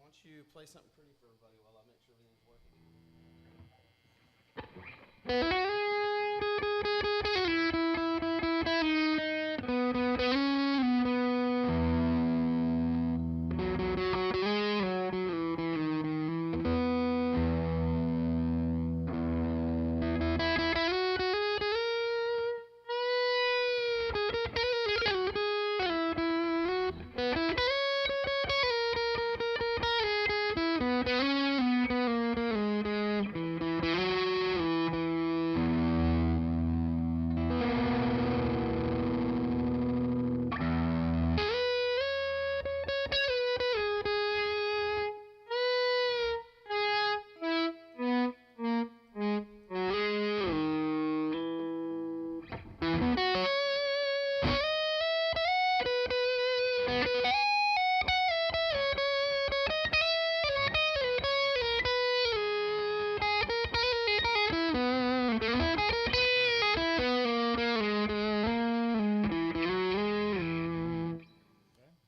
don't you play something pretty for everybody while I make sure everything's working?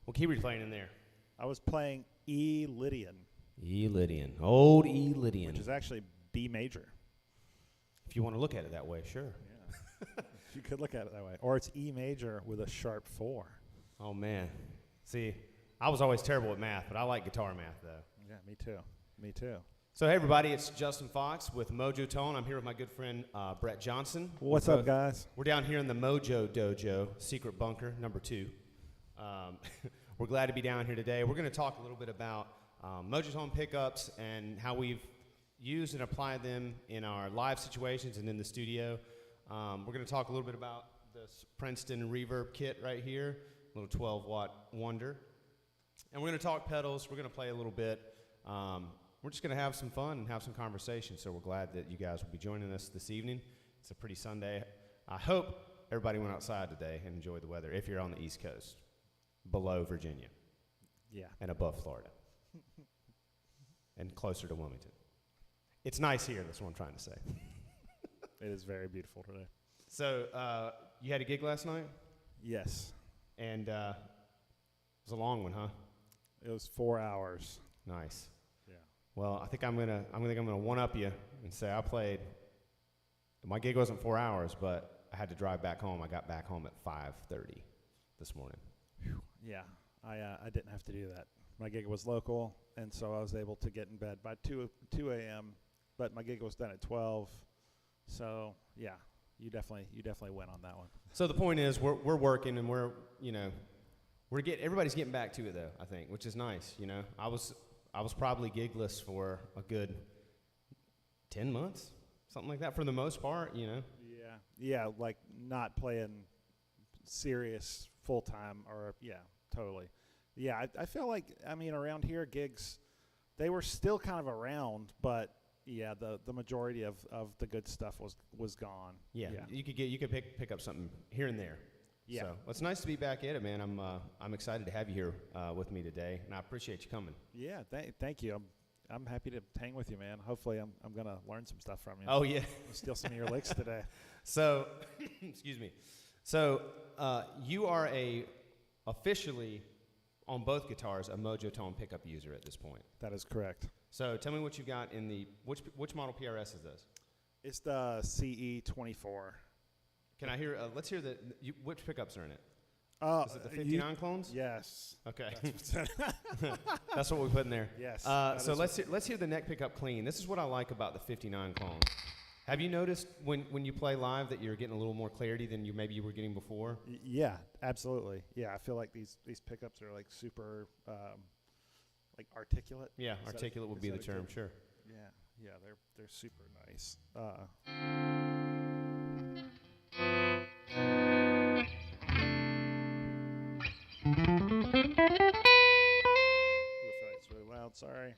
What key were you playing in there? I was playing E Lydian. E Lydian. Old E Lydian. Which is actually B major. If you want to look at it that way, sure. Yeah. You could look at it that way. Or it's E major with a sharp 4. Oh, man. See, I was always terrible at math, but I like guitar math, though. Yeah, me too. Me too. So, hey, everybody, it's Justin Fox with Mojotone. I'm here with my good friend Brett Johnson. What's up, guys? We're down here in the Mojo Dojo, Secret Bunker, number 2. We're glad to be down here today. We're going to talk a little bit about Mojotone pickups and how we've used and applied them in our live situations and in the studio. We're going to talk a little bit about this Princeton reverb kit right here, a little 12-watt Wonder. And we're going to talk pedals. We're going to play a little bit. We're just going to have some fun and have some conversation. So we're glad that you guys will be joining us this evening. It's a pretty Sunday. I hope everybody went outside today and enjoyed the weather if you're on the East Coast, below Virginia. Yeah. And above Florida. And closer to Wilmington. It's nice here, that's what I'm trying to say. It is very beautiful today. So, you had a gig last night? Yes. And it was a long one, huh? It was 4 hours. Nice. Yeah. Well, I think I'm gonna one-up you and say I played. My gig wasn't 4 hours, but I had to drive back home. I got back home at 5:30 this morning. Yeah, I didn't have to do that. My gig was local, and so I was able to get in bed by 2 a.m., but my gig was done at 12. So, yeah, you definitely went on that one. So the point is we're working, and everybody's getting back to it, though, I think, which is nice, you know. I was probably gigless for a good 10 months, something like that, for the most part, you know. Yeah, like not playing serious full-time or, yeah, totally. Yeah, I feel like, I mean, around here, gigs, they were still kind of around, but, yeah, the majority of the good stuff was gone. Yeah. You could pick up something here and there. Yeah. So well, it's nice to be back at it, man. I'm excited to have you here with me today, and I appreciate you coming. Yeah, thank you. I'm happy to hang with you, man. Hopefully I'm going to learn some stuff from you. Oh, yeah. Steal some of your licks today. So, excuse me. So, you are officially, on both guitars, a Mojotone pickup user at this point. That is correct. So, tell me what you got in which model PRS is this? It's the CE24. Can I hear, let's hear which pickups are in it? Is it the 59 clones? Yes. Okay. That's what we put in there. Yes. So let's hear the neck pickup clean. This is what I like about the 59 clones. Have you noticed when you play live that you're getting a little more clarity than maybe you were getting before? Yeah, absolutely. Yeah, I feel like these pickups are like super like articulate. Yeah, articulate would be the term, sure. Yeah, they're super nice. It's really loud, sorry.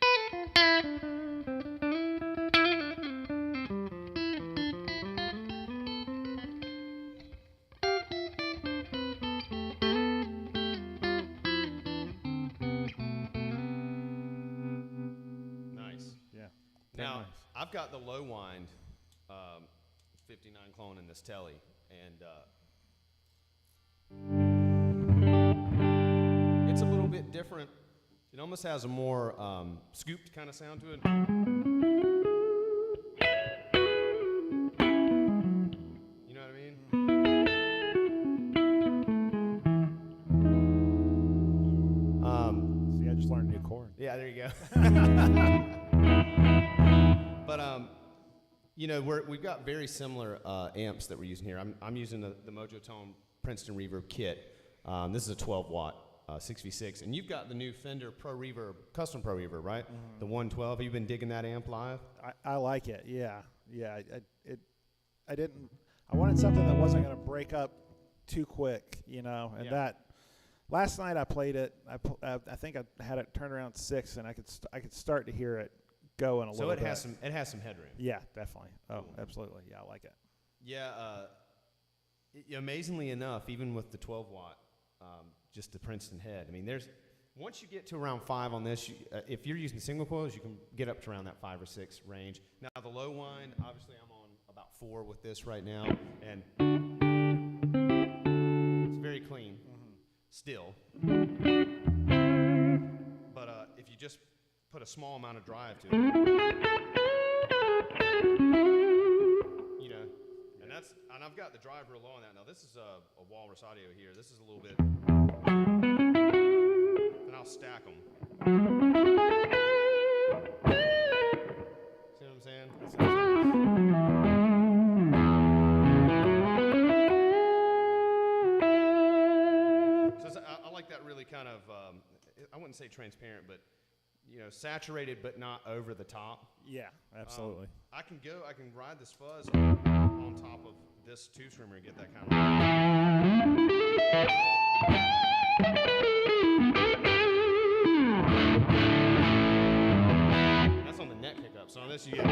Nice. Yeah. Now, Nice. I've got the low wind 59 clone in this telly, and it's a little bit different It almost has a more scooped kind of sound to it. You know what I mean? See, I just learned a new chord. Yeah, there you go. But you know, we've got very similar amps that we're using here. I'm using the Mojotone Princeton Reverb kit. This is a 12 watt 6v6, and you've got the new Fender Pro Reverb, custom Pro Reverb, right? Mm-hmm. The 112. Have you been digging that amp live? I like it. Yeah. I wanted something that wasn't going to break up too quick, you know, and that. Last night I played it. I think I had it turned around 6, and I could start to hear it going a little bit. So it has some headroom. Yeah, definitely. Oh, absolutely. Yeah, I like it. Yeah. Amazingly enough, even with the 12 watt, just the Princeton head. I mean, once you get to around 5 on this, if you're using single coils, you can get up to around that 5 or 6 range. Now the low wind, obviously, I'm on about 4 with this right now, and it's very clean. Still, but if you just put a small amount of drive to it, you know, and I've got the drive real low on that. Now this is a walrus audio here. This is a little bit, and I'll stack them. See what I'm saying? I like that really kind of, I wouldn't say transparent, but, you know, saturated but not over the top. Yeah, absolutely. I can ride this fuzz on top of this tube screamer and get that kind of. That's on the neck pickup. So on this you get.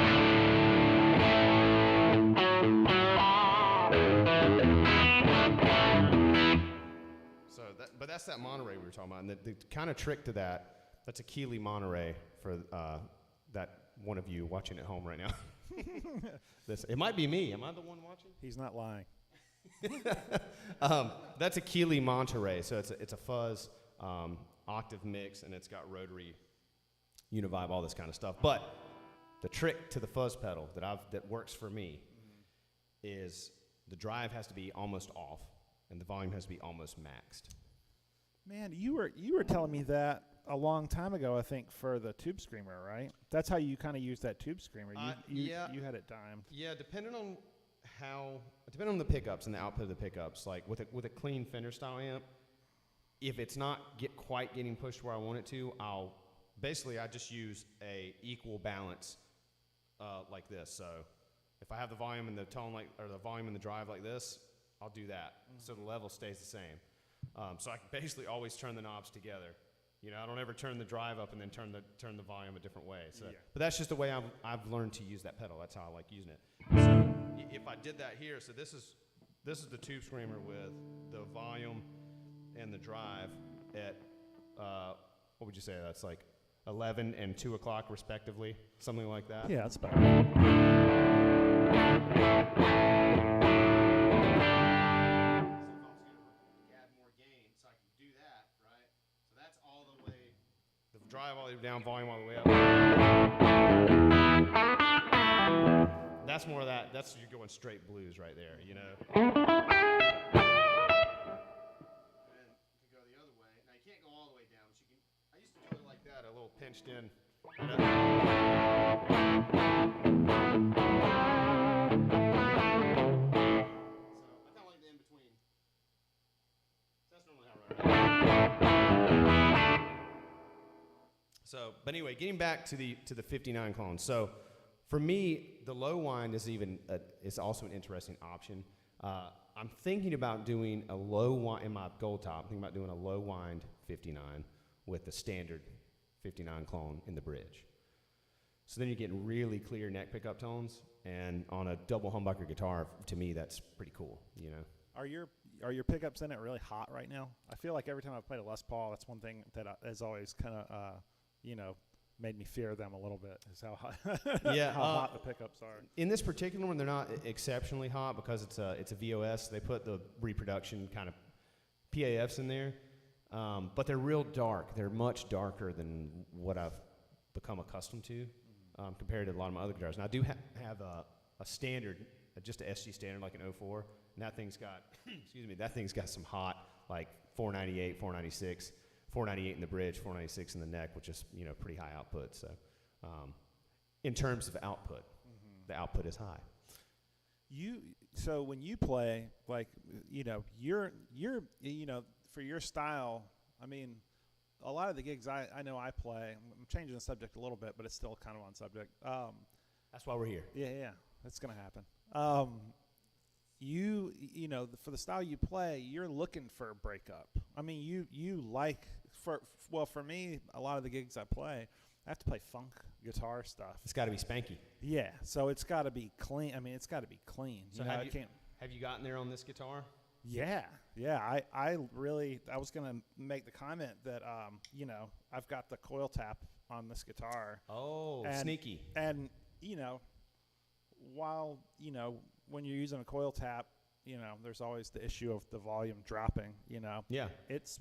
But that's that Monterey we were talking about. And the kind of trick to that's a Keeley Monterey for that one of you watching at home right now. It might be me. Am I the one watching? He's not lying. That's a Keeley Monterey. So it's a fuzz octave mix, and it's got rotary univibe, all this kind of stuff. But the trick to the fuzz pedal that works for me is the drive has to be almost off, and the volume has to be almost maxed. Man, you were telling me that a long time ago, I think, for the tube screamer, right? That's how you kind of use that tube screamer. You had it timed. Yeah, depending on the pickups and the output of the pickups, like with a clean Fender style amp, if it's not quite getting pushed where I want it to, I just use a equal balance like this. So if I have the volume and the tone or the volume and the drive like this, I'll do that. So the level stays the same. So I can basically always turn the knobs together. You know, I don't ever turn the drive up and then turn the volume a different way. So, but that's just the way I've learned to use that pedal. That's how I like using it. So if I did that here, so this is the tube screamer with the volume and the drive at what would you say? That's like 11 and 2 o'clock respectively, something like that. Yeah, that's better. Drive all the way down, volume all the way up. That's more of that. That's you're going straight blues right there, you know. And you can go the other way. Now you can't go all the way down, but you can. I used to do it like that, a little pinched in. So I kind of like the in between. So that's normally how I run it. So, but anyway, getting back to the 59 clone. So, for me, the low wind is also an interesting option. I'm thinking about doing a low wind in my gold top. I'm thinking about doing a low wind 59 with the standard 59 clone in the bridge. So then you're getting really clear neck pickup tones, and on a double humbucker guitar, to me, that's pretty cool. You know. Are your pickups in it really hot right now? I feel like every time I've played a Les Paul, that's one thing that has always kind of made me fear them a little bit, is how hot, how hot the pickups are. In this particular one, they're not exceptionally hot because it's a VOS. They put the reproduction kind of PAFs in there. but they're real dark. They're much darker than what I've become accustomed to compared to a lot of my other guitars. And I do have a standard, just a SG standard, like an 04, and that thing's got, excuse me, that thing's got some hot, like 498, 496, 498 in the bridge, 496 in the neck, which is, pretty high output. So in terms of output, the output is high. So when you play, like, you're for your style, I mean, a lot of the gigs I know I play, I'm changing the subject a little bit, but it's still kind of on subject. That's why we're here. Yeah, that's going to happen. For the style you play, you're looking for a breakup. I mean, you like, for me, a lot of the gigs I play, I have to play funk guitar stuff. It's got to be spanky. Yeah, so it's got to be clean. I mean, it's got to be clean. So have you gotten there on this guitar? Yeah. I was gonna make the comment that I've got the coil tap on this guitar. Oh, sneaky. And while when you're using a coil tap, there's always the issue of the volume dropping. Yeah. It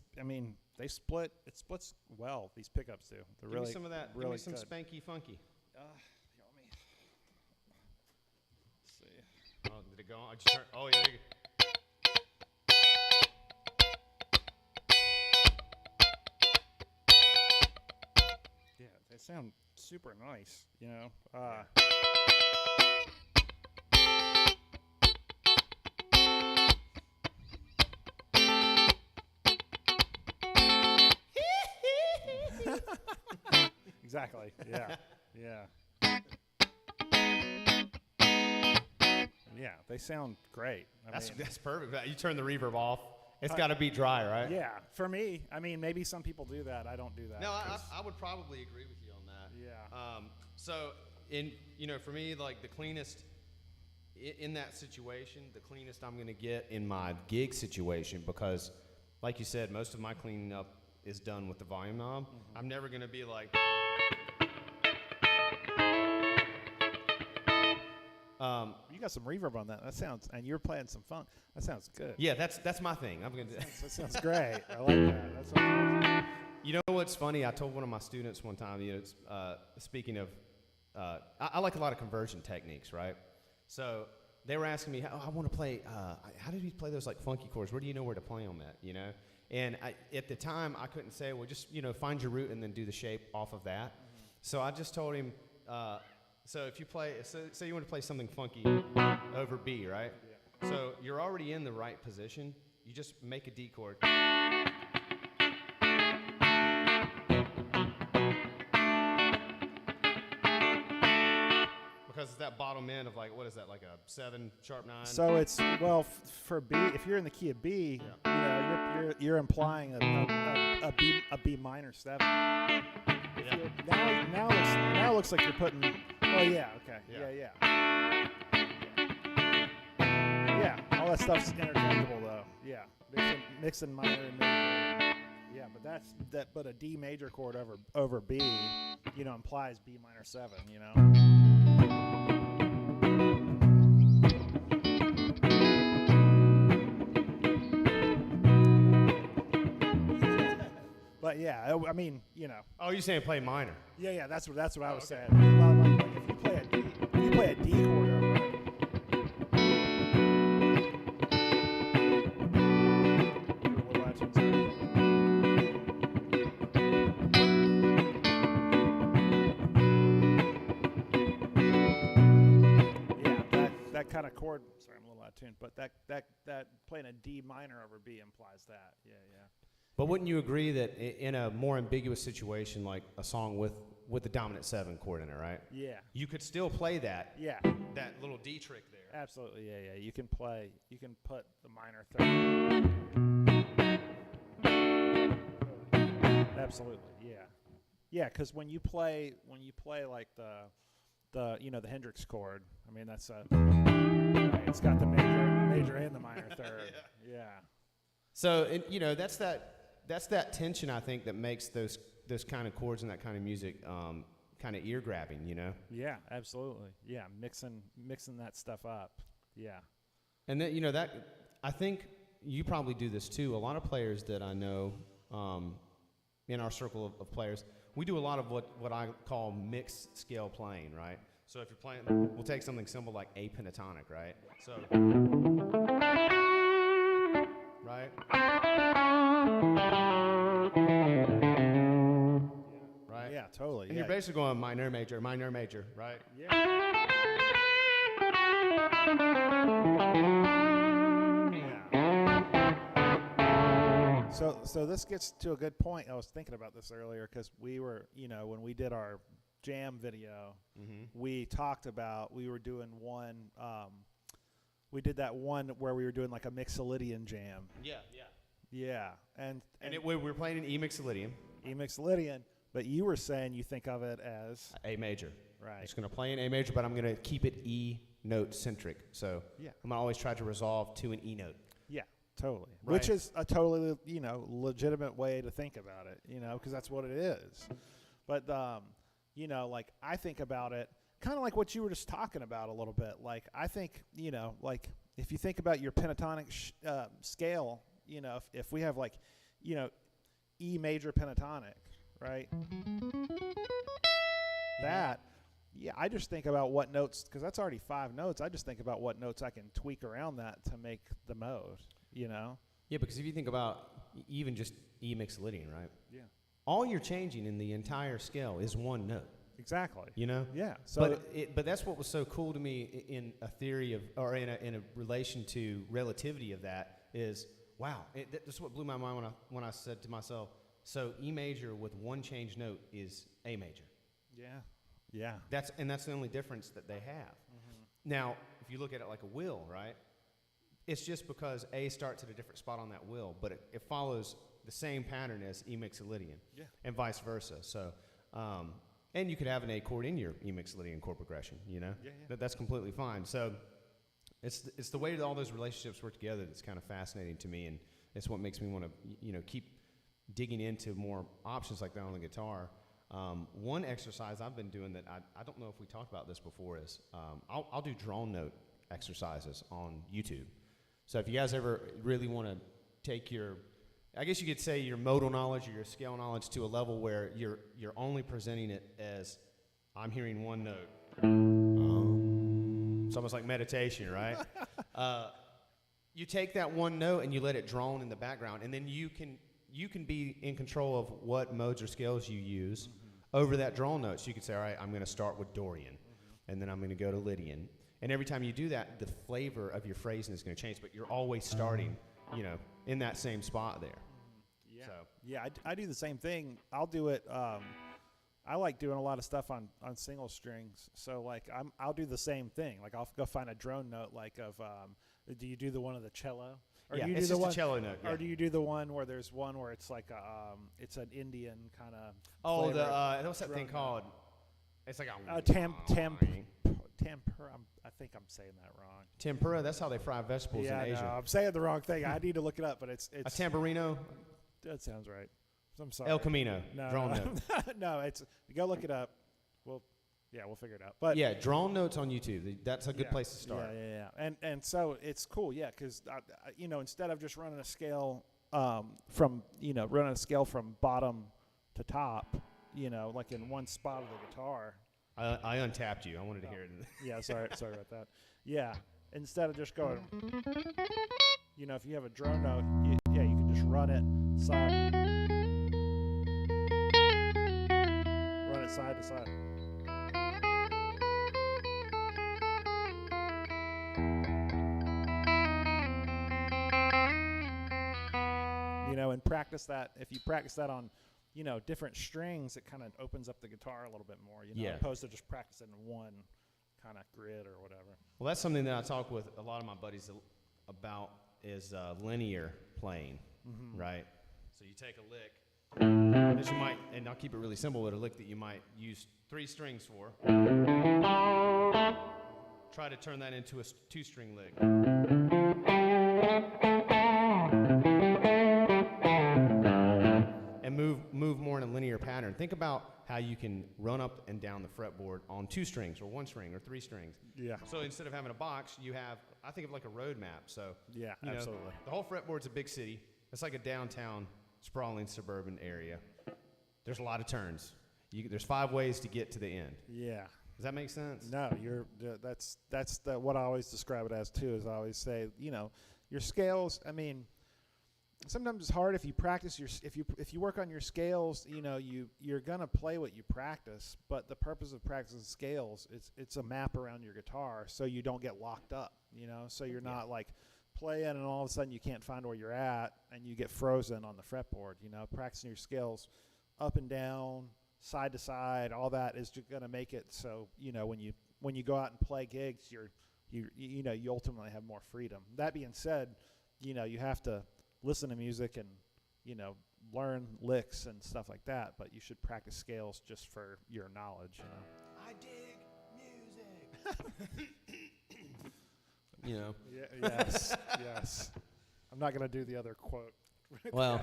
splits well. These pickups do. They're Give me some of that. Really give me some good. spanky funky. Let me see. Oh, did it go on? Oh, yeah. There you go. Yeah, they sound super nice. Exactly. Yeah. Yeah, they sound great. That's perfect. You turn the reverb off. It's got to be dry, right? Yeah, for me. Maybe some people do that. I don't do that. No, I would probably agree with you on that. Yeah. So, for me, like the cleanest in that situation, the cleanest I'm going to get in my gig situation, because, like you said, most of my cleaning up is done with the volume knob. Mm-hmm. I'm never going to be like. You got some reverb on that. That sounds, and you're playing some funk. That sounds good. Yeah, that's my thing. That sounds great. I like that. That sounds awesome. You know what's funny? I told one of my students one time. Speaking of, I like a lot of conversion techniques, right? So they were asking me, I want to play. How did he play those like funky chords? Where do you know where to play them at? And at the time I couldn't say, well, just find your root and then do the shape off of that. Mm-hmm. So I just told him. So if you play, say you want to play something funky over B, right? Yeah. So you're already in the right position. You just make a D chord. Because it's that bottom end of like, what is that, like a 7 sharp 9? So it's, for B, if you're in the key of B, you're implying a B minor 7. Yeah. Now it looks like you're putting. Oh yeah, okay, yeah. Yeah, all that stuff's interchangeable though. Yeah, mixing minor and major. Yeah, but a D major chord over B, implies B minor 7. But yeah, Oh, you're saying play minor? Yeah, that's what I was saying. Like if you play a D chord over it. Yeah, that kind of chord. Sorry, I'm a little out of tune, but that playing a D minor over B implies that. Yeah. But wouldn't you agree that in a more ambiguous situation, like a song with the dominant 7 chord in it, right? Yeah. You could still play that. Yeah. That little D trick there. Absolutely. Yeah. You can put the minor 3rd. Absolutely. Yeah. Yeah, because when you play like the Hendrix chord, that's it's got the major and the minor 3rd. Yeah. So that's that tension, I think, that makes those kind of chords and that kind of music kind of ear grabbing, Yeah, absolutely. Yeah, mixing that stuff up. Yeah. And that I think you probably do this too. A lot of players that I know in our circle of players, we do a lot of what I call mixed scale playing, right? So if you're playing, we'll take something simple like a pentatonic, right? So, right? Right? Yeah, totally. And you're basically going minor, major, right? Yeah. So this gets to a good point. I was thinking about this earlier because we were, when we did our jam video, we talked about, we were doing one, we did that one where we were doing like a Mixolydian jam. Yeah. And we were playing an E Mixolydian. E Mixolydian, but you were saying you think of it as A major. Right. I'm just going to play an A major, but I'm going to keep it E note centric. So I'm going to always try to resolve to an E note. Yeah, totally. Right. Which is a totally, legitimate way to think about it, because that's what it is. But, like I think about it kind of like what you were just talking about a little bit. Like I think, like if you think about your pentatonic scale, if we have like, E major pentatonic, right? That, I just think about what notes, because that's already 5 notes. I just think about what notes I can tweak around that to make the mode, Yeah, because if you think about even just E Mixolydian, right? Yeah. All you're changing in the entire scale is one note. Exactly. Yeah. So but that's what was so cool to me in a theory of, or in a relation to relativity of that is, wow. That's what blew my mind when I said to myself, so E major with one change note is A major. Yeah. That's the only difference that they have. Now, if you look at it like a wheel, right? It's just because A starts at a different spot on that wheel, but it follows the same pattern as E Mixolydian, and vice versa. So, and you could have an A chord in your E Mixolydian chord progression. That's completely fine. So, it's the way that all those relationships work together that's kind of fascinating to me, and it's what makes me want to keep digging into more options like that on the guitar. One exercise I've been doing that I don't know if we talked about this before is I'll do drone note exercises on YouTube. So if you guys ever really want to take I guess you could say your modal knowledge or your scale knowledge to a level where you're only presenting it as I'm hearing one note. It's almost like meditation, right? You take that one note and you let it drone in the background, and then you can be in control of what modes or scales you use over that drone note. So you could say, all right, I'm going to start with Dorian, and then I'm going to go to Lydian. And every time you do that, the flavor of your phrasing is going to change, but you're always starting, in that same spot there. I do the same thing. I'll do it. I like doing a lot of stuff on single strings. So like I'll do the same thing. Like I'll go find a drone note do you do the one of the cello? Or do you it's do just a cello note. Or do you do the one where there's one where it's like it's an Indian kind of? Oh, what's that thing called? It's like a tempura. I think I'm saying that wrong. Tempura. That's how they fry vegetables in Asia. No, I'm saying the wrong thing. I need to look it up, but it's a tamburino. That sounds right. I'm sorry. El Camino. Drone note. No, it's go look it up. We'll figure it out. But drone notes on YouTube. That's a good place to start. And so it's cool, because instead of just running a scale from bottom to top, like in one spot of the guitar. I untapped you. I wanted to hear it. Yeah, sorry about that. Yeah, instead of just going, if you have a drone note, you can just run it side to side. And practice that. If you practice that on, different strings, it kind of opens up the guitar a little bit more, opposed to just practicing one kind of grid or whatever. Well, that's something that I talk with a lot of my buddies about is linear playing, right? So you take a lick that you might, and I'll keep it really simple, with a lick that you might use 3 strings for. Try to turn that into a 2-string lick. And move more in a linear pattern. Think about how you can run up and down the fretboard on 2 strings or 1 string or 3 strings. Yeah. So instead of having a box, you have, I think of like a road map. So absolutely. The whole fretboard's a big city. It's like a downtown sprawling suburban area. There's a lot of turns. There's 5 ways to get to the end. Yeah. Does that make sense? No, that's what I always describe it as too. Is I always say, your scales. I mean, sometimes it's hard if you practice if you work on your scales. You're gonna play what you practice. But the purpose of practicing scales, it's a map around your guitar, so you don't get locked up. So you're not like playing and all of a sudden you can't find where you're at and you get frozen on the fretboard. Practicing your scales up and down, side to side, all that is going to make it so when you go out and play gigs, you ultimately have more freedom. That being said, you have to listen to music and learn licks and stuff like that, but you should practice scales just for your knowledge. I dig music. Yes. I'm not going to do the other quote. Well,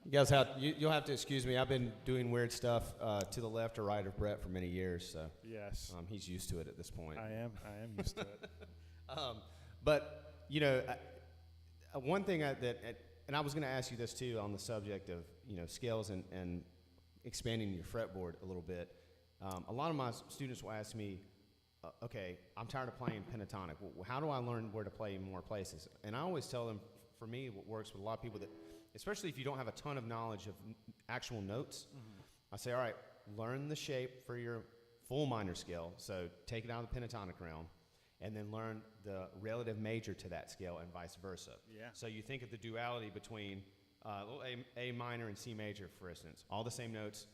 you guys you'll have to excuse me. I've been doing weird stuff to the left or right of Brett for many years, so yes, he's used to it at this point. I am used to it. But one thing and I was going to ask you this too on the subject of scales and expanding your fretboard a little bit. A lot of my students will ask me, okay, I'm tired of playing pentatonic. Well, how do I learn where to play in more places? And I always tell them, for me, what works with a lot of people that, especially if you don't have a ton of knowledge of actual notes, I say, all right, learn the shape for your full minor scale. So take it out of the pentatonic realm, and then learn the relative major to that scale and vice versa. Yeah. So you think of the duality between A minor and C major, for instance. All the same notes,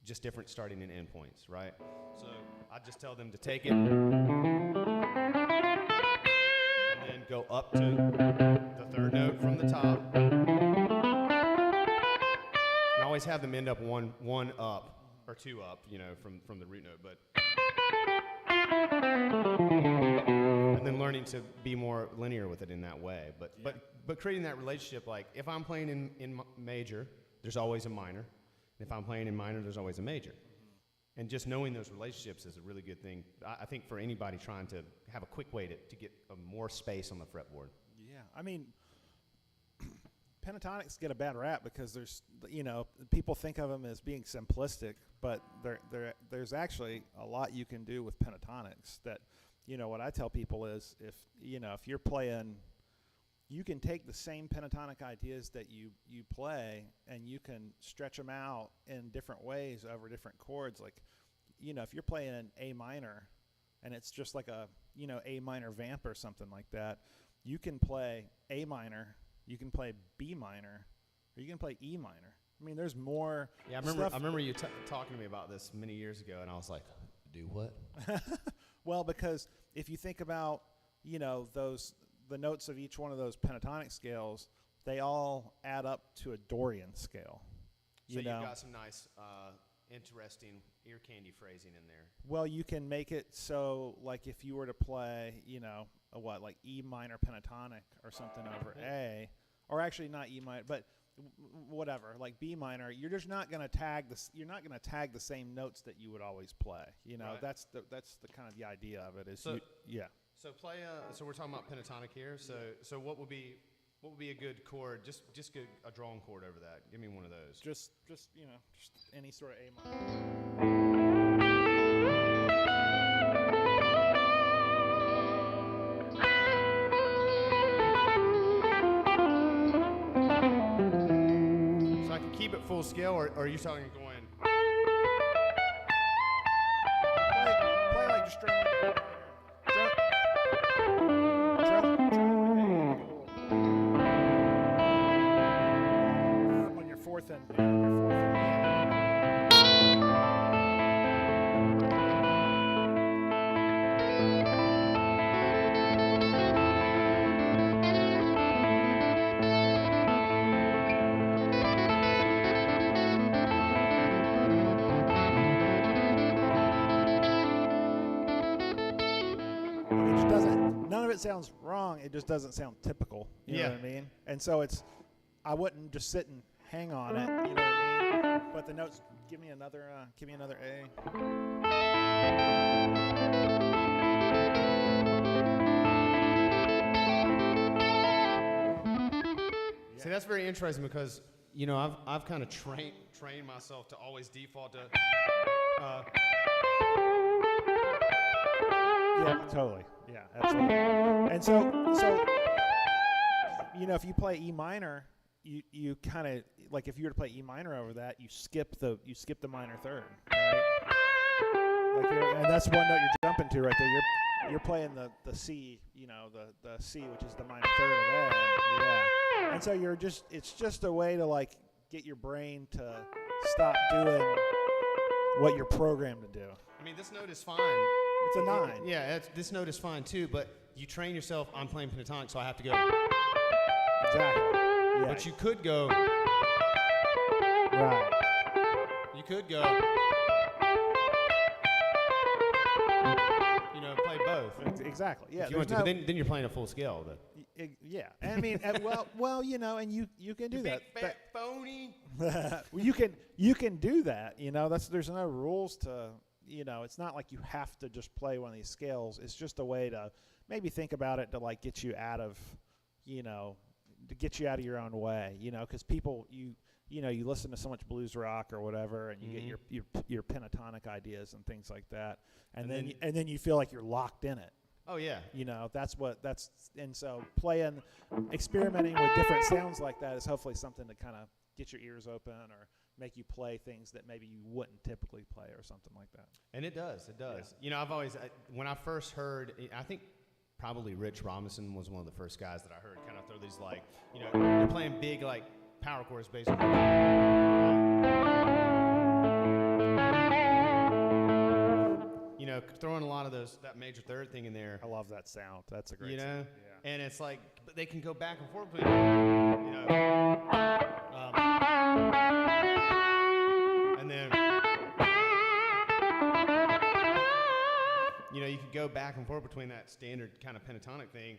just different starting and end points, right? So I just tell them to take it and then go up to the third note from the top. And I always have them end up one up or 2 up, from the root note, but and then learning to be more linear with it in that way. But creating that relationship, like if I'm playing in major, there's always a minor. If I'm playing in minor, there's always a major. And just knowing those relationships is a really good thing, I think, for anybody trying to have a quick way to get more space on the fretboard. Yeah, I mean, pentatonics get a bad rap because there's, people think of them as being simplistic, but there's actually a lot you can do with pentatonics that, what I tell people is if you're playing, you can take the same pentatonic ideas that you play and you can stretch them out in different ways over different chords. Like, if you're playing an A minor and it's just like a, A minor vamp or something like that, you can play A minor, you can play B minor, or you can play E minor. I mean, there's more. Yeah, I remember you talking to me about this many years ago, and I was like, do what? Well, because if you think about, the notes of each one of those pentatonic scales, they all add up to a Dorian scale. So you've got some nice, interesting ear candy phrasing in there. Well, you can make it so, like, if you were to play, like E minor pentatonic or something over A, or actually not E minor, but whatever, like B minor, you're just not going to tag this. You're not going to tag the same notes that you would always play. Right. That's the kind of the idea of it. Is so, yeah. So play. So we're talking about pentatonic here. So what would be a good chord? Just get a drawing chord over that. Give me one of those. Just any sort of A minor. So I can keep it full scale, or are you talking going? Play like just straight. On your fourth and it sounds wrong. It just doesn't sound typical. You know what I mean? And so I wouldn't just sit and hang on it. You know what I mean? But the notes, give me another A. See, that's very interesting because you know, I've kind of trained myself to always default to. Yeah, totally. Yeah, absolutely. And so you know, if you play E minor, you kind of like if you were to play E minor over that, you skip the minor third, right? Like and that's one note you're jumping to right there. You're playing the C, you know, the C, which is the minor third of A. Yeah. And so it's just a way to like get your brain to stop doing what you're programmed to do. I mean, this note is fine. It's a 9. Yeah, this note is fine too, but you train yourself, I'm playing pentatonic, so I have to go. Exactly. Yeah. But you could go. Right. You could go. You know, play both. Exactly. Yeah. If you want to, but then you're playing a full scale. Yeah. I mean, well, you know, and you can do that. Big fat phony. You can do that. You know, there's no rules to. You know, it's not like you have to just play one of these scales. It's just a way to maybe think about it to like get you out of, you know, to get you out of your own way. You know, because people you know you listen to so much blues rock or whatever, and you get your pentatonic ideas and things like that, and then you feel like you're locked in it. Oh yeah. You know, and so experimenting with different sounds like that is hopefully something to kind of get your ears open or make you play things that maybe you wouldn't typically play or something like that. And it does. Yeah. You know, I've always, when I first heard, I think probably Rich Robinson was one of the first guys that I heard kind of throw these like, you know, they're playing big like power chords basically. You know, throwing a lot of that major third thing in there. I love that sound. That's a great You sound. know? Yeah. And it's like, but they can go back and forth between, you know. And then, you know, you can go back and forth between that standard kind of pentatonic thing.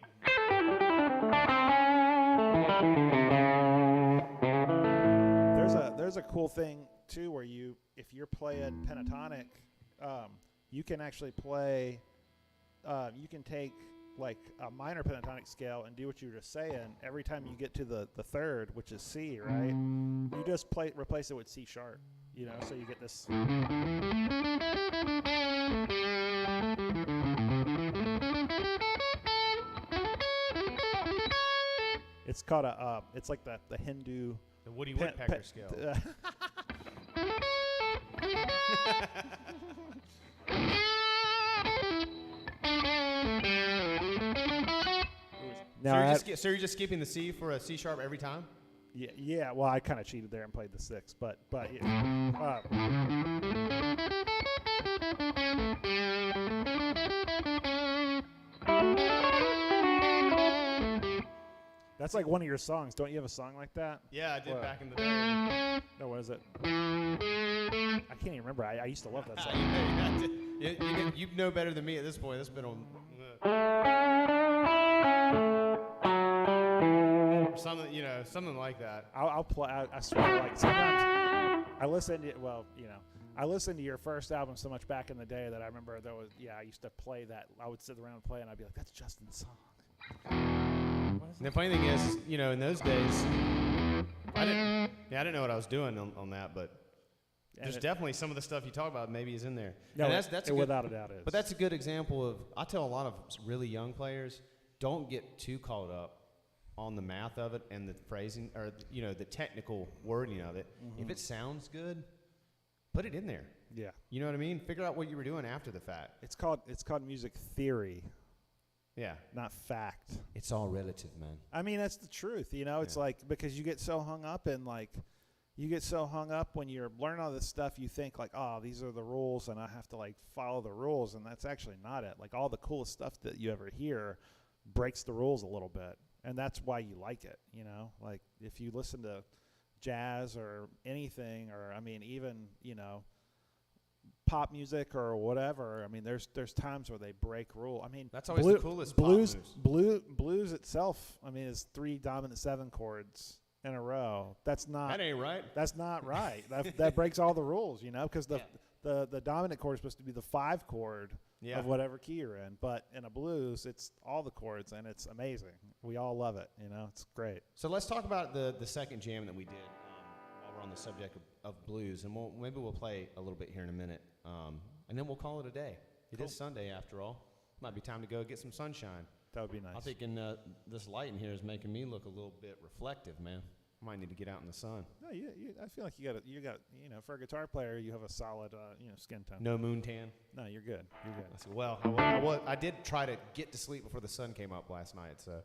There's a cool thing too where if you're playing pentatonic, you can actually play. You can take like a minor pentatonic scale and do what you were just saying. Every time you get to the third, which is C, right? You just replace it with C sharp. You know, so you get this. It's called it's like the Hindu. The Woody Woodpecker scale. So you're just skipping the C for a C sharp every time? Yeah. Well, I kind of cheated there and played the 6, but yeah. That's like one of your songs. Don't you have a song like that? Yeah, I did back in the day. No, what is it? I can't even remember. I used to love that song. You know better than me at this point. It's been on. Something, you know, something like that. I'll play. I swear, like sometimes I listen to. Well, you know, I listened to your first album so much back in the day that I remember there was. Yeah, I used to play that. I would sit around and play, and I'd be like, "That's Justin's song." The funny thing is, you know, in those days, I didn't know what I was doing on that, but there's definitely some of the stuff you talk about maybe is in there. No, and that's without a doubt is. But that's a good example of. I tell a lot of really young players, don't get too caught up on the math of it and the phrasing, or you know, the technical wording of it. Mm-hmm. If it sounds good, put it in there. Yeah. You know what I mean? Figure out what you were doing after the fact. It's called music theory. Yeah. Not fact. It's all relative, man. I mean, that's the truth. You know, it's like, because you get so hung up when you're learning all this stuff, you think like, oh, these are the rules and I have to like follow the rules. And that's actually not it. Like all the coolest stuff that you ever hear breaks the rules a little bit. And that's why you like it, you know? Like if you listen to jazz or anything, or I mean, even, you know, pop music or whatever. I mean, there's times where they break rule. I mean, that's always the coolest. Blues itself. I mean, is 3 dominant 7 chords in a row. That ain't right. That's not right. that breaks all the rules, you know, because the dominant chord is supposed to be the 5 chord of whatever key you're in. But in a blues, it's all the chords, and it's amazing. We all love it. You know, it's great. So let's talk about the second jam that we did. on the subject of blues, and maybe we'll play a little bit here in a minute, and then we'll call it a day. It is Sunday after all. Might be time to go get some sunshine. That would be nice. I'm thinking this light in here is making me look a little bit reflective, man. I might need to get out in the sun. No, I feel like you got for a guitar player, you have a solid skin tone. No moon tan. No, you're good. You're good. I said, well, I did try to get to sleep before the sun came up last night, so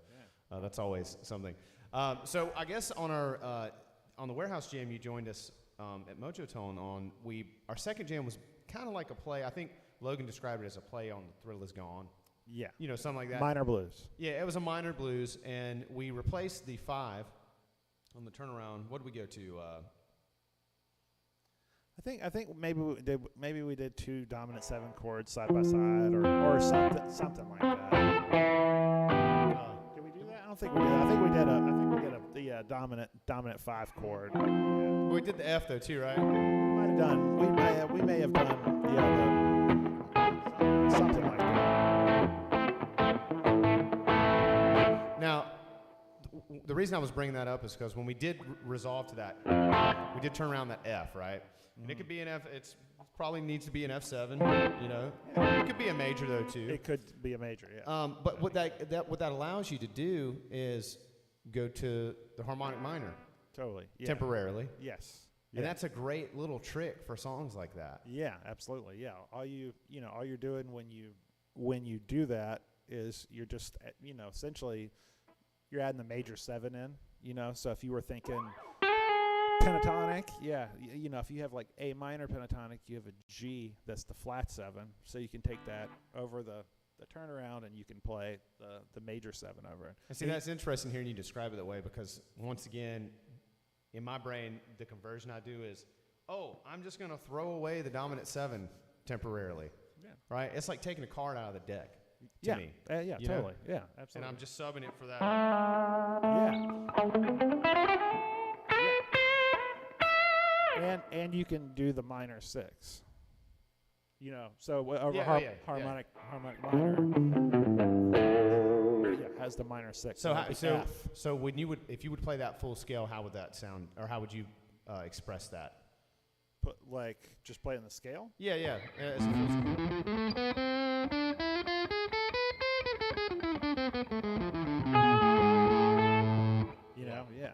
that's always something. So I guess on the warehouse jam, you joined us at Mojotone on our second jam was kind of like a play. I think Logan described it as a play on The Thrill Is Gone. Yeah. Something like that. Minor blues. Yeah, it was a minor blues, and we replaced the 5 on the turnaround. What did we go to? I think maybe we did 2 dominant 7 chords side by side or something like that. Did we do that? I don't think we did. I think we did the dominant 5 chord. Yeah. We did the F though too, right? Might have done. We may have done something like that. Now, the reason I was bringing that up is because when we did resolve to that, we did turn around that F, right? Mm-hmm. And it could be an F. It probably needs to be an F7. It could be a major though too. It could be a major, yeah. But what that allows you to do is go to the harmonic minor. Totally. Yeah. Temporarily. Yes. And that's a great little trick for songs like that. Yeah, absolutely. Yeah. All you're doing when you do that is you're just essentially you're adding the major 7 in, so if you were thinking pentatonic, if you have like A minor pentatonic, you have a G that's the flat 7, so you can take that over the turnaround and you can play the major 7 over it. And see, that's interesting hearing you describe it that way because once again, in my brain, the conversion I do is, I'm just going to throw away the dominant 7 temporarily, right? It's like taking a card out of the deck to me. Totally. Yeah, absolutely. And I'm just subbing it for that. Yeah. And you can do the minor 6. So harmonic minor has the minor 6. So when if you would play that full scale, how would that sound, or how would you express that? Just play in the scale? Yeah. It's a full scale. Yeah.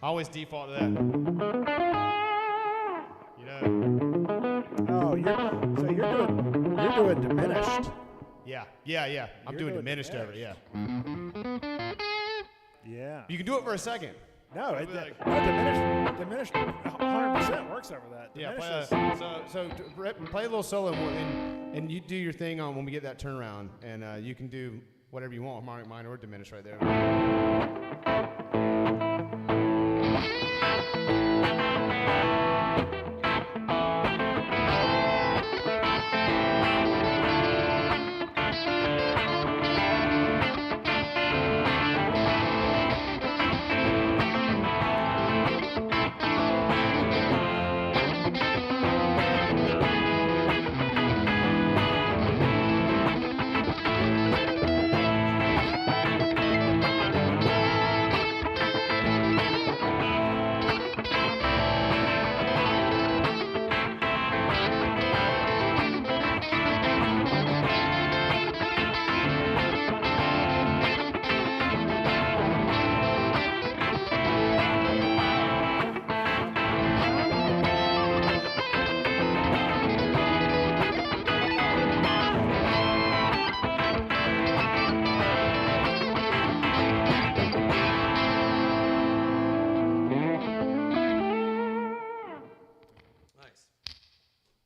I always default to that. Oh, you're doing diminished. Yeah. I'm doing diminished over it. Yeah. Yeah. You can do it for a second. No, diminished 100% works over that. Play a little solo and you do your thing on when we get that turnaround, and you can do whatever you want, harmonic minor or diminished right there.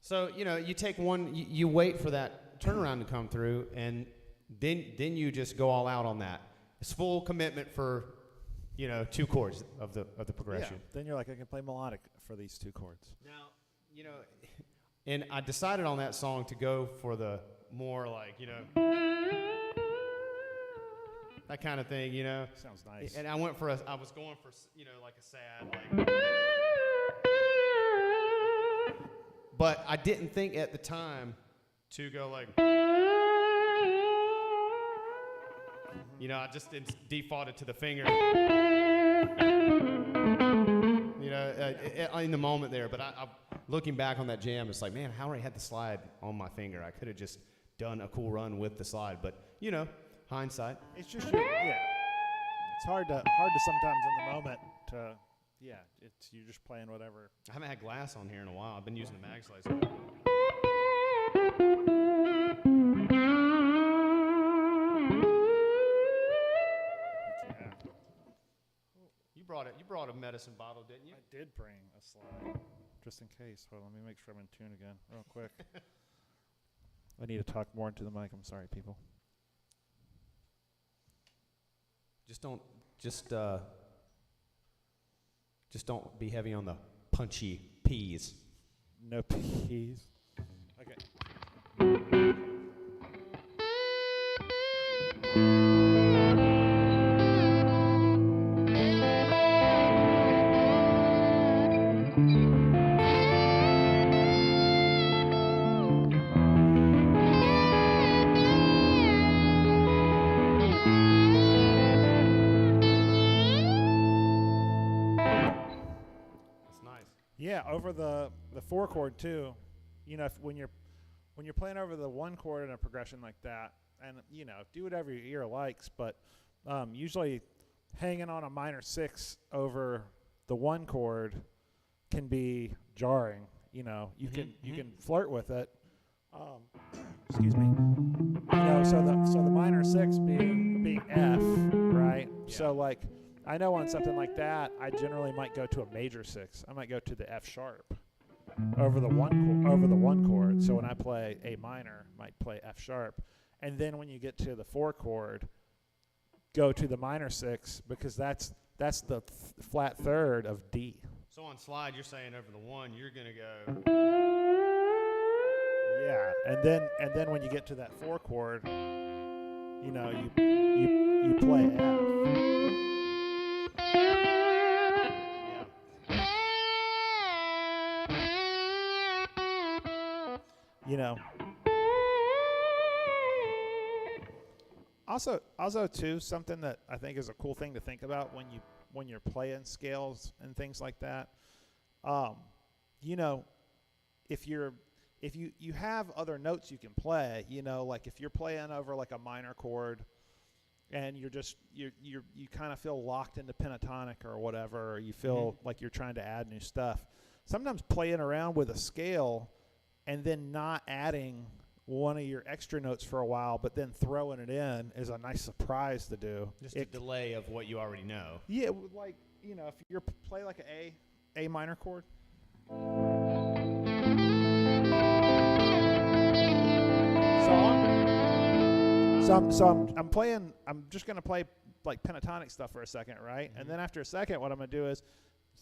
So, you take one, you wait for that turnaround to come through, and then you just go all out on that. It's full commitment for, 2 chords of the progression. Yeah. Then you're like, I can play melodic for these 2 chords. Now, and I decided on that song to go for the more like, that kind of thing, Sounds nice. And I was going for, like a sad, like. But I didn't think at the time to go like, you know, I just defaulted to the finger, you know, in the moment there. But I looking back on that jam, it's like, man, how I had the slide on my finger. I could have just done a cool run with the slide. But, you know, hindsight. It's just, it's hard to sometimes in the moment to, you're just playing whatever. I haven't had glass on here in a while. I've been using the mag slicer. You brought a medicine bottle, didn't you? I did bring a slide, just in case. Hold on, let me make sure I'm in tune again, real quick. I need to talk more into the mic. I'm sorry, people. Just don't be heavy on the punchy P's. No P's. Okay. Yeah, over the 4 chord too. You know, when you're playing over the 1 chord in a progression like that, and you know, do whatever your ear likes, but usually hanging on a minor 6 over the 1 chord can be jarring. You know, you can flirt with it. Excuse me. You know, so the minor 6 being F, right? Yeah. So like, I know on something like that, I generally might go to a major 6. I might go to the F sharp over the 1 chord. So when I play A minor, I might play F sharp, and then when you get to the 4 chord, go to the minor 6 because that's the flat third of D. So on slide, you're saying over the 1, you're gonna go. Yeah, and then when you get to that 4 chord, you know, you play F. You know. Also too, something that I think is a cool thing to think about when you're playing scales and things like that. You know, if you have other notes you can play, you know, like if you're playing over like a minor chord and you kind of feel locked into pentatonic or whatever, or you feel like you're trying to add new stuff. Sometimes playing around with a scale and then not adding one of your extra notes for a while, but then throwing it in is a nice surprise to do. Just a delay of what you already know. Yeah, like, you know, if you're play like an A minor chord. So I'm playing. I'm just gonna play like pentatonic stuff for a second, right? And then after a second, what I'm gonna do is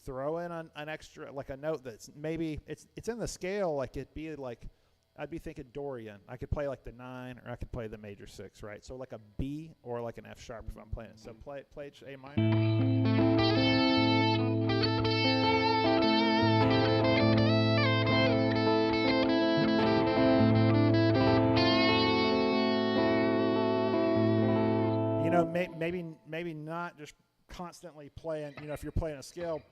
throw in an extra, like a note that's maybe it's in the scale, like it'd be like, I'd be thinking Dorian. I could play like the 9, or I could play the major 6, right? So like a B or like an F sharp if I'm playing it. So play A minor. You know, maybe not just constantly playing. You know, if you're playing a scale,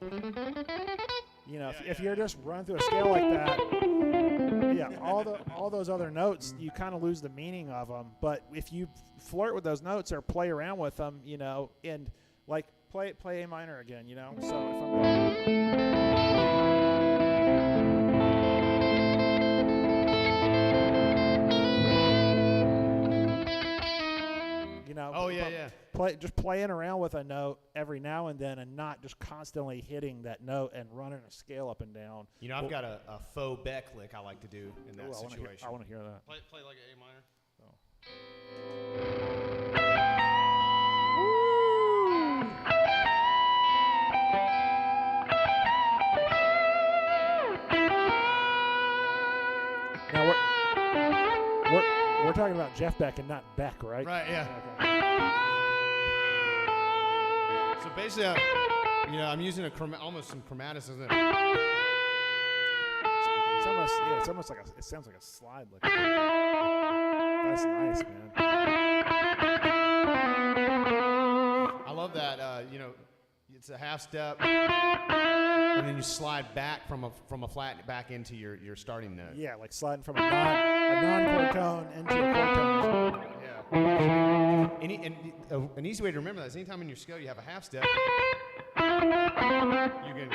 you know, if you're just running through a scale like that, all those other notes, you kind of lose the meaning of them. But if you flirt with those notes or play around with them, you know, and like play A minor again, you know. So if I'm just playing around with a note every now and then, and not just constantly hitting that note and running a scale up and down. You know, I've got a faux Beck lick I like to do in that situation. I want to hear that. Play like an A minor. Now we're talking about Jeff Beck and not Beck, right? Right. Yeah. Okay. So basically, you know, I'm using almost some chromaticism. Some of almost like it sounds like a slide lick. That's nice, man. I love that. It's a half step, and then you slide back from a flat back into your starting note. Yeah, like sliding from a non-chord tone into a chord tone. Yeah. An easy way to remember that is anytime in your scale you have a half step, you can.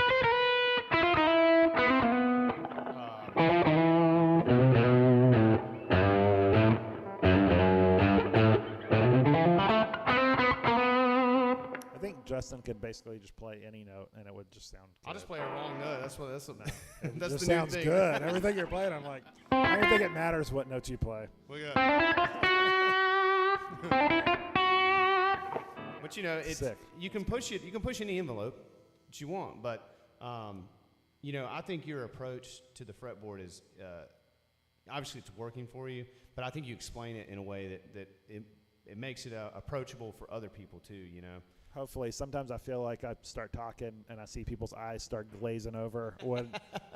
I think Justin could basically just play any note and it would just sound good. I'll just play a wrong note. That's It that's just the sounds new thing. good. Everything you're playing, I'm like, I don't think it matters what notes you play. We got. But it's Sick. You can push any envelope that you want, but I think your approach to the fretboard is obviously it's working for you, but I think you explain it in a way that it makes it approachable for other people too. Hopefully, sometimes I feel like I start talking and I see people's eyes start glazing over when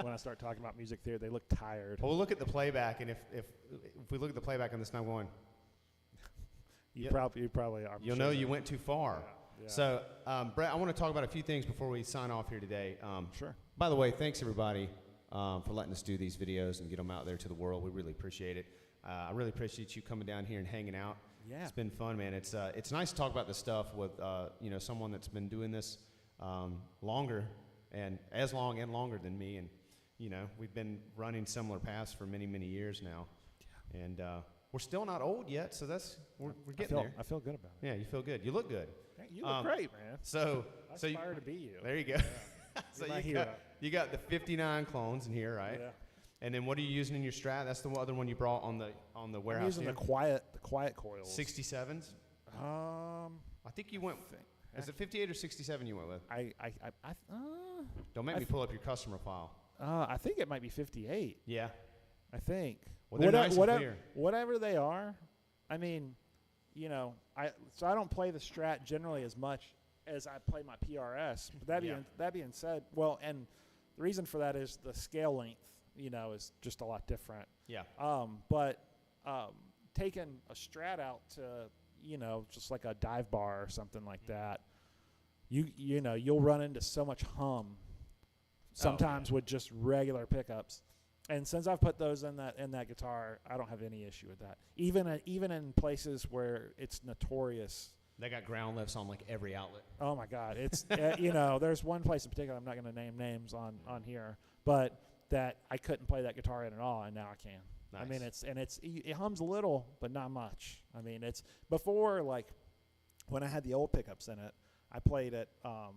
I start talking about music theory. They look tired. Well, we'll look at the playback, and if we look at the playback on this, now going. You probably are. You'll know you went too far. Yeah. So, Brett, I want to talk about a few things before we sign off here today. Sure. By the way, thanks everybody for letting us do these videos and get them out there to the world. We really appreciate it. I really appreciate you coming down here and hanging out. Yeah. It's been fun, man. It's nice to talk about this stuff with someone that's been doing this longer and as long and longer than me, and we've been running similar paths for many years now, and we're still not old yet, so we're getting there. I feel good about it. Yeah, you feel good. You look good. You look great, man. So I so aspire to be you. there you go. Yeah. So You're my you hero. got the 59 clones in here, right? Yeah. And then what are you using in your Strat? That's the other one you brought on the warehouse. I'm using here? the quiet coils. 67s. I think you went. Is it 58 or 67 you went with? Don't make me pull up your customer file. I think it might be 58. Yeah. I think. Well, they're nice and clear. Whatever they are, I mean, I don't play the Strat generally as much as I play my PRS. But that being said, well, and the reason for that is the scale length, is just a lot different. Yeah. But taking a Strat out to, just like a dive bar or something like that, you'll run into so much hum sometimes with just regular pickups. And since I've put those in that guitar, I don't have any issue with that. Even in places where it's notorious. They got ground lifts on like every outlet. Oh my God, it's there's one place in particular, I'm not going to name names on here, but that I couldn't play that guitar in at all, and now I can. Nice. I mean, it hums a little, but not much. I mean, it's before, like when I had the old pickups in it, I played at a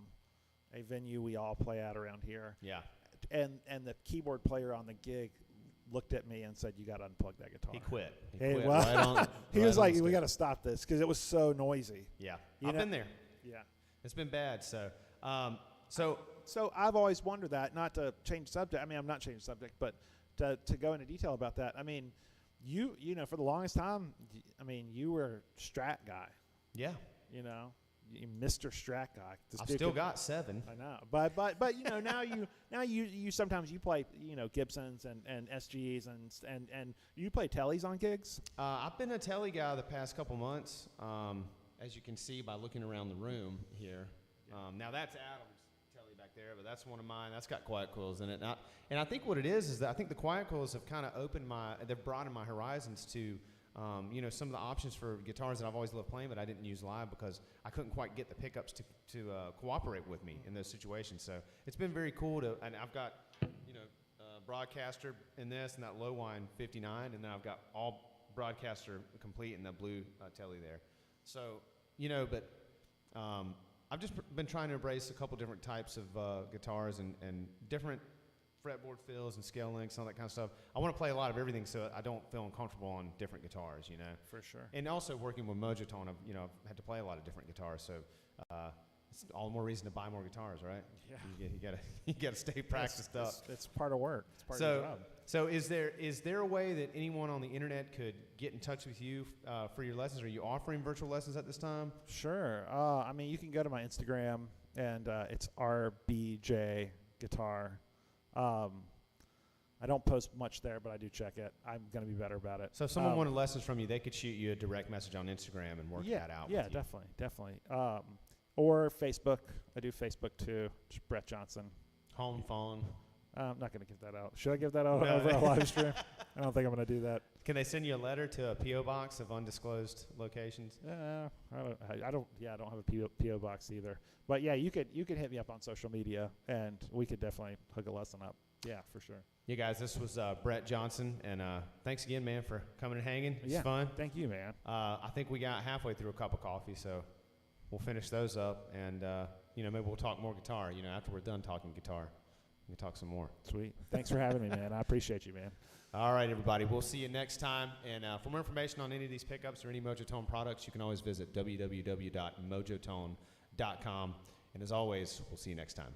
venue we all play at around here. Yeah. And the keyboard player on the gig looked at me and said, "You got to unplug that guitar." He quit. He was like, "We got to stop this because it was so noisy." Yeah, I've been there. Yeah, it's been bad. So I've always wondered that. Not to change the subject. I mean, I'm not changing the subject, but to go into detail about that. I mean, you for the longest time, I mean, you were Strat guy. Yeah. Mr. Strat guy. I've still got 7. I know, but now you sometimes you play Gibsons and SGs and you play tellies on gigs. I've been a telly guy the past couple months, as you can see by looking around the room here. Now that's Adam's telly back there, but that's one of mine. That's got quiet coils in it, and I think what it is that I think the quiet coils have kind of they've broadened my horizons to. Some of the options for guitars that I've always loved playing, but I didn't use live because I couldn't quite get the pickups to cooperate with me in those situations. So it's been very cool and I've got, broadcaster in this and that low whine 59, and then I've got all broadcaster complete in the blue telly there. So, but I've just been trying to embrace a couple different types of guitars and different fretboard fills and scale lengths and all that kind of stuff. I want to play a lot of everything so I don't feel uncomfortable on different guitars, For sure. And also working with Mojotone, I've had to play a lot of different guitars, so it's all the more reason to buy more guitars, right? Yeah. You gotta stay practiced up. It's part of work. It's part of the job. So is there a way that anyone on the internet could get in touch with you for your lessons? Are you offering virtual lessons at this time? Sure. I mean, you can go to my Instagram and it's RBJ Guitar. I don't post much there, but I do check it. I'm going to be better about it. So if someone wanted lessons from you, they could shoot you a direct message on Instagram and work that out. Yeah, with you. definitely. Or Facebook. I do Facebook too. Just Brett Johnson. Home phone. I'm not going to give that out. Should I give that out No. over a live stream? I don't think I'm going to do that. Can they send you a letter to a P.O. box of undisclosed locations? I don't have a PO box either. But yeah, you could hit me up on social media, and we could definitely hook a lesson up. Yeah, for sure. Yeah, guys, this was Brett Johnson, and thanks again, man, for coming and hanging. It's fun. Thank you, man. I think we got halfway through a cup of coffee, so we'll finish those up, and maybe we'll talk more guitar. After we're done talking guitar, we can talk some more. Sweet. Thanks for having me, man. I appreciate you, man. All right, everybody. We'll see you next time. And for more information on any of these pickups or any Mojotone products, you can always visit www.mojotone.com. And as always, we'll see you next time.